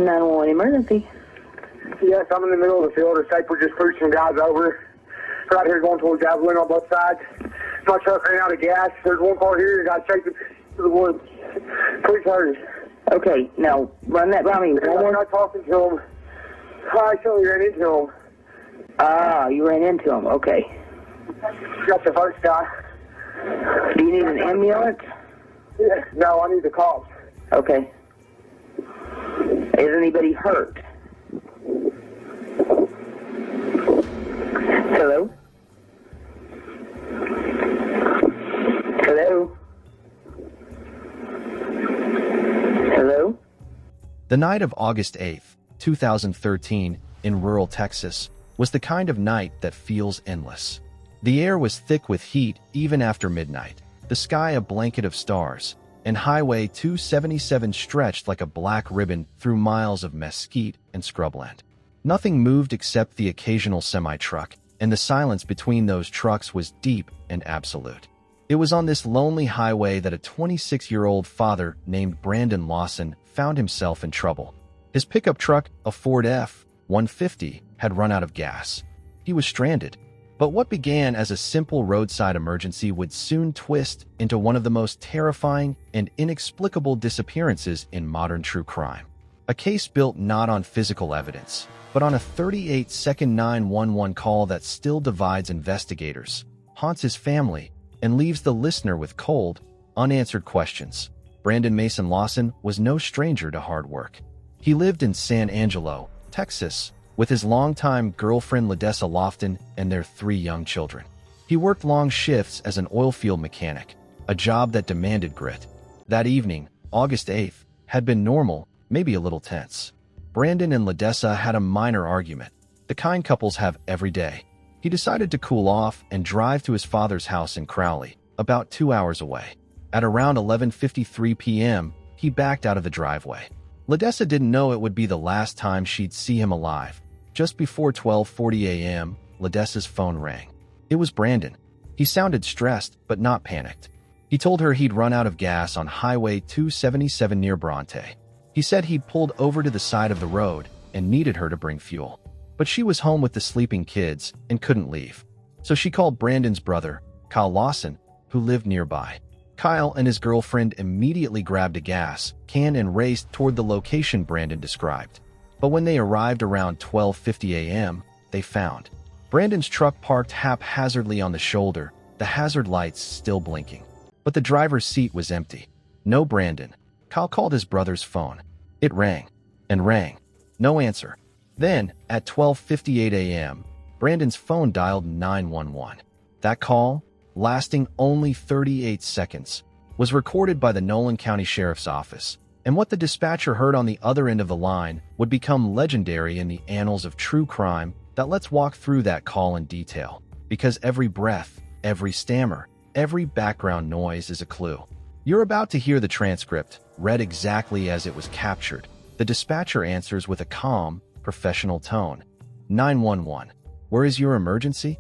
911 emergency. Yes, I'm in the middle of the field. It's like we're just pushing guys over. Right here going towards Javelin on both sides. My truck ran out of gas. There's one car here. Got chasing to the woods. Please hurry. Okay, now run that by me. I'm not talking to him. I actually ran into him. Ah, you ran into him. Okay. Got the first guy. Do you need an ambulance? Yeah. No, I need the cops. Okay. Is anybody hurt? Hello? Hello? Hello? The night of August 8th, 2013, in rural Texas, was the kind of night that feels endless. The air was thick with heat even after midnight, the sky a blanket of stars, and Highway 277 stretched like a black ribbon through miles of mesquite and scrubland. Nothing moved except the occasional semi-truck, and the silence between those trucks was deep and absolute. It was on this lonely highway that a 26-year-old father named Brandon Lawson found himself in trouble. His pickup truck, a Ford F-150, had run out of gas. He was stranded. But what began as a simple roadside emergency would soon twist into one of the most terrifying and inexplicable disappearances in modern true crime. A case built not on physical evidence, but on a 38-second 911 call that still divides investigators, haunts his family, and leaves the listener with cold, unanswered questions. Brandon Mason Lawson was no stranger to hard work. He lived in San Angelo, Texas, with his longtime girlfriend LaDessa Lofton and their 3 young children. He worked long shifts as an oilfield mechanic, a job that demanded grit. That evening, August 8th, had been normal, maybe a little tense. Brandon and LaDessa had a minor argument, the kind couples have every day. He decided to cool off and drive to his father's house in Crowley, about 2 hours away. At around 11:53 p.m., he backed out of the driveway. LaDessa didn't know it would be the last time she'd see him alive. Just before 12:40 a.m., LaDessa's phone rang. It was Brandon. He sounded stressed, but not panicked. He told her he'd run out of gas on Highway 277 near Bronte. He said he'd pulled over to the side of the road and needed her to bring fuel. But she was home with the sleeping kids and couldn't leave. So she called Brandon's brother, Kyle Lawson, who lived nearby. Kyle and his girlfriend immediately grabbed a gas can and raced toward the location Brandon described. But when they arrived around 12:50 a.m., they found Brandon's truck parked haphazardly on the shoulder, the hazard lights still blinking. But the driver's seat was empty. No Brandon. Kyle called his brother's phone. It rang and rang. No answer. Then, at 12:58 a.m., Brandon's phone dialed 911. That call, lasting only 38 seconds, was recorded by the Nolan County Sheriff's Office, and what the dispatcher heard on the other end of the line would become legendary in the annals of true crime. That let's walk through that call in detail, because every breath, every stammer, every background noise is a clue. You're about to hear the transcript, read exactly as it was captured. The dispatcher answers with a calm, professional tone. 911, where is your emergency?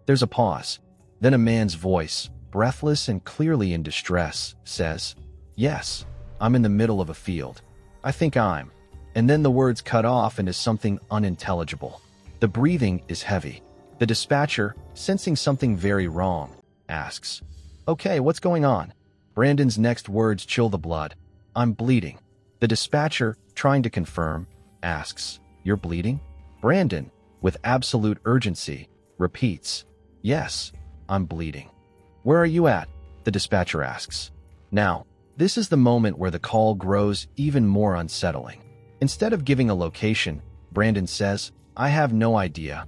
There's a pause. Then a man's voice, breathless and clearly in distress, says, yes, I'm in the middle of a field. I think I'm. And then the words cut off into something unintelligible. The breathing is heavy. The dispatcher, sensing something very wrong, asks, okay, what's going on? Brandon's next words chill the blood. I'm bleeding. The dispatcher, trying to confirm, asks, you're bleeding? Brandon, with absolute urgency, repeats, yes, I'm bleeding. Where are you at? The dispatcher asks. Now, this is the moment where the call grows even more unsettling. Instead of giving a location, Brandon says, I have no idea.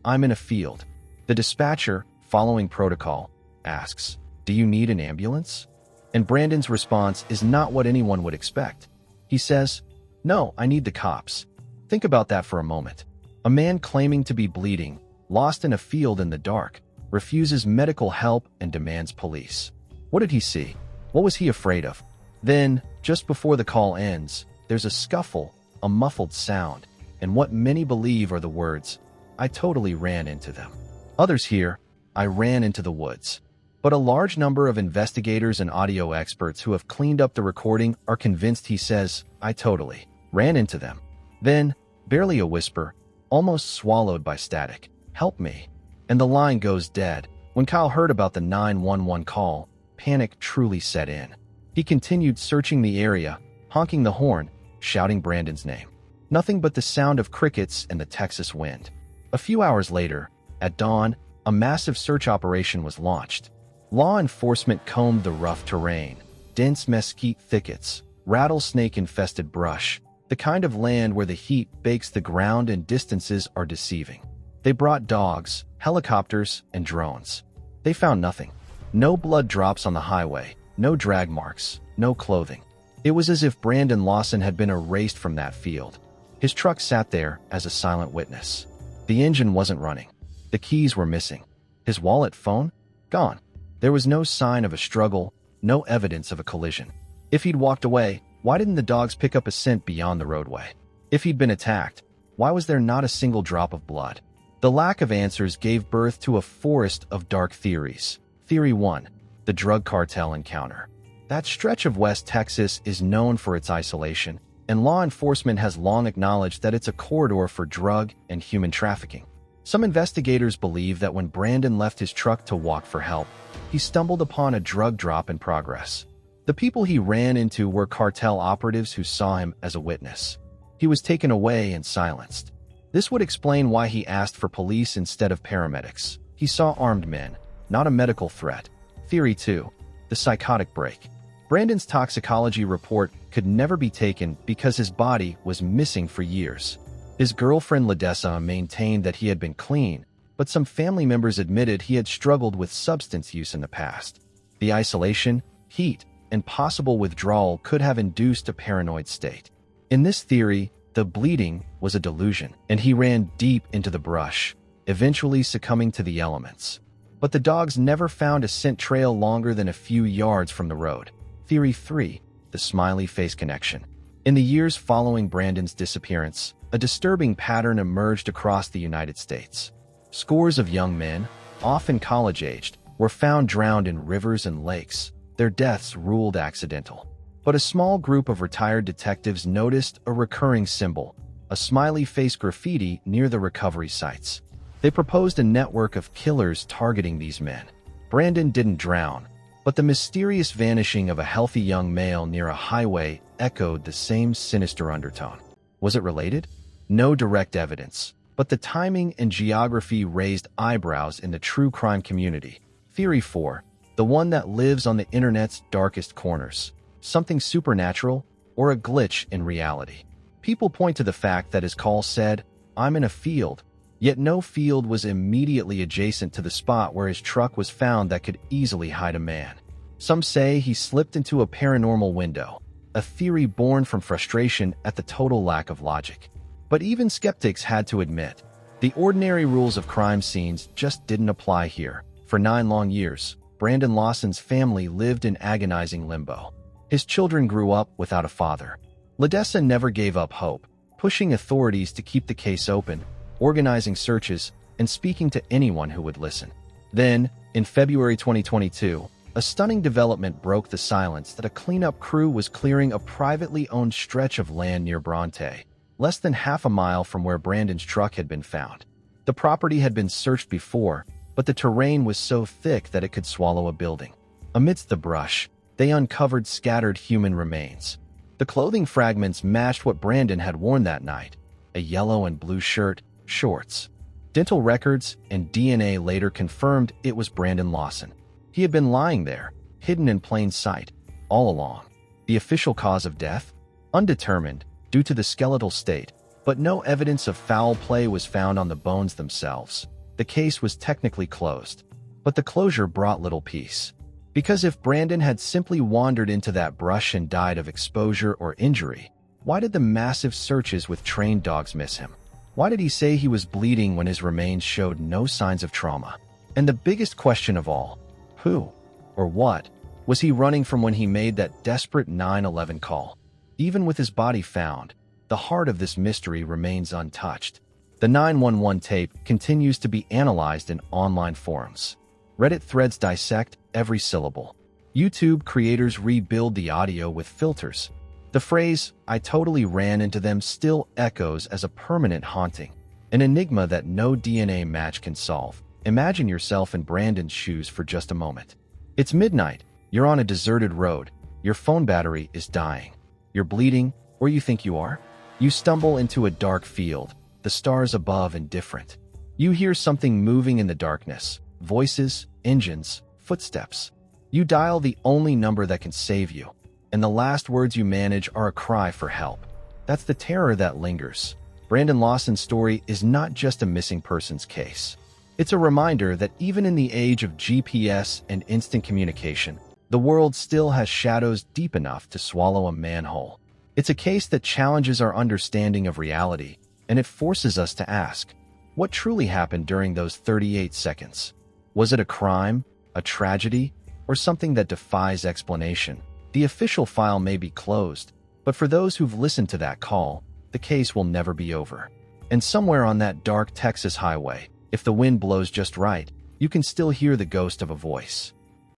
I'm in a field. The dispatcher, following protocol, asks, do you need an ambulance? And Brandon's response is not what anyone would expect. He says, no, I need the cops. Think about that for a moment. A man claiming to be bleeding, lost in a field in the dark, refuses medical help and demands police. What did he see? What was he afraid of? Then, just before the call ends, there's a scuffle, a muffled sound, and what many believe are the words, I totally ran into them. Others hear, I ran into the woods. But a large number of investigators and audio experts who have cleaned up the recording are convinced he says, I totally. ran into them. Then, barely a whisper, almost swallowed by static, "Help me." And the line goes dead. When Kyle heard about the 911 call, panic truly set in. He continued searching the area, honking the horn, shouting Brandon's name. Nothing but the sound of crickets and the Texas wind. A few hours later, at dawn, a massive search operation was launched. Law enforcement combed the rough terrain, dense mesquite thickets, rattlesnake-infested brush, the kind of land where the heat bakes the ground and distances are deceiving. They brought dogs, helicopters, and drones. They found nothing. No blood drops on the highway, no drag marks, no clothing. It was as if Brandon Lawson had been erased from that field. His truck sat there as a silent witness. The engine wasn't running. The keys were missing. His wallet, phone? Gone. There was no sign of a struggle, no evidence of a collision. If he'd walked away, why didn't the dogs pick up a scent beyond the roadway? If he'd been attacked, why was there not a single drop of blood? The lack of answers gave birth to a forest of dark theories. Theory 1, the drug cartel encounter. That stretch of West Texas is known for its isolation, and law enforcement has long acknowledged that it's a corridor for drug and human trafficking. Some investigators believe that when Brandon left his truck to walk for help, he stumbled upon a drug drop in progress. The people he ran into were cartel operatives who saw him as a witness. He was taken away and silenced. This would explain why he asked for police instead of paramedics. He saw armed men, not a medical threat. Theory 2, the psychotic break. Brandon's toxicology report could never be taken because his body was missing for years. His girlfriend Ledessa maintained that he had been clean, but some family members admitted he had struggled with substance use in the past. The isolation, heat, and possible withdrawal could have induced a paranoid state. In this theory, the bleeding was a delusion, and he ran deep into the brush, eventually succumbing to the elements. But the dogs never found a scent trail longer than a few yards from the road. Theory 3, the smiley face connection. In the years following Brandon's disappearance, a disturbing pattern emerged across the United States. Scores of young men, often college-aged, were found drowned in rivers and lakes, their deaths ruled accidental. But a small group of retired detectives noticed a recurring symbol, a smiley face graffiti near the recovery sites. They proposed a network of killers targeting these men. Brandon didn't drown, but the mysterious vanishing of a healthy young male near a highway echoed the same sinister undertone. Was it related? No direct evidence, but the timing and geography raised eyebrows in the true crime community. Theory 4, the one that lives on the internet's darkest corners. Something supernatural or a glitch in reality. People point to the fact that his call said, "I'm in a field," yet no field was immediately adjacent to the spot where his truck was found that could easily hide a man. Some say he slipped into a paranormal window, a theory born from frustration at the total lack of logic. But even skeptics had to admit, the ordinary rules of crime scenes just didn't apply here. For 9 long years, Brandon Lawson's family lived in agonizing limbo. His children grew up without a father. Ledessa never gave up hope, pushing authorities to keep the case open, organizing searches, and speaking to anyone who would listen. Then, in February 2022, a stunning development broke the silence that a cleanup crew was clearing a privately owned stretch of land near Bronte, less than half a mile from where Brandon's truck had been found. The property had been searched before, but the terrain was so thick that it could swallow a building. Amidst the brush, they uncovered scattered human remains. The clothing fragments matched what Brandon had worn that night, a yellow and blue shirt, shorts. Dental records and DNA later confirmed it was Brandon Lawson. He had been lying there, hidden in plain sight, all along. The official cause of death? Undetermined, due to the skeletal state, but no evidence of foul play was found on the bones themselves. The case was technically closed. But the closure brought little peace. Because if Brandon had simply wandered into that brush and died of exposure or injury, why did the massive searches with trained dogs miss him? Why did he say he was bleeding when his remains showed no signs of trauma? And the biggest question of all, who, or what, was he running from when he made that desperate 911 call? Even with his body found, the heart of this mystery remains untouched. The 911 tape continues to be analyzed in online forums. Reddit threads dissect every syllable. YouTube creators rebuild the audio with filters. The phrase, "I totally ran into them," still echoes as a permanent haunting, an enigma that no DNA match can solve. Imagine yourself in Brandon's shoes for just a moment. It's midnight, you're on a deserted road, your phone battery is dying. You're bleeding, or you think you are. You stumble into a dark field, the stars above indifferent. You hear something moving in the darkness, voices, engines, footsteps. You dial the only number that can save you, and the last words you manage are a cry for help. That's the terror that lingers. Brandon Lawson's story is not just a missing persons case. It's a reminder that even in the age of GPS and instant communication, the world still has shadows deep enough to swallow a manhole. It's a case that challenges our understanding of reality, and it forces us to ask, what truly happened during those 38 seconds? Was it a crime, a tragedy, or something that defies explanation? The official file may be closed, but for those who've listened to that call, the case will never be over. And somewhere on that dark Texas highway, if the wind blows just right, you can still hear the ghost of a voice.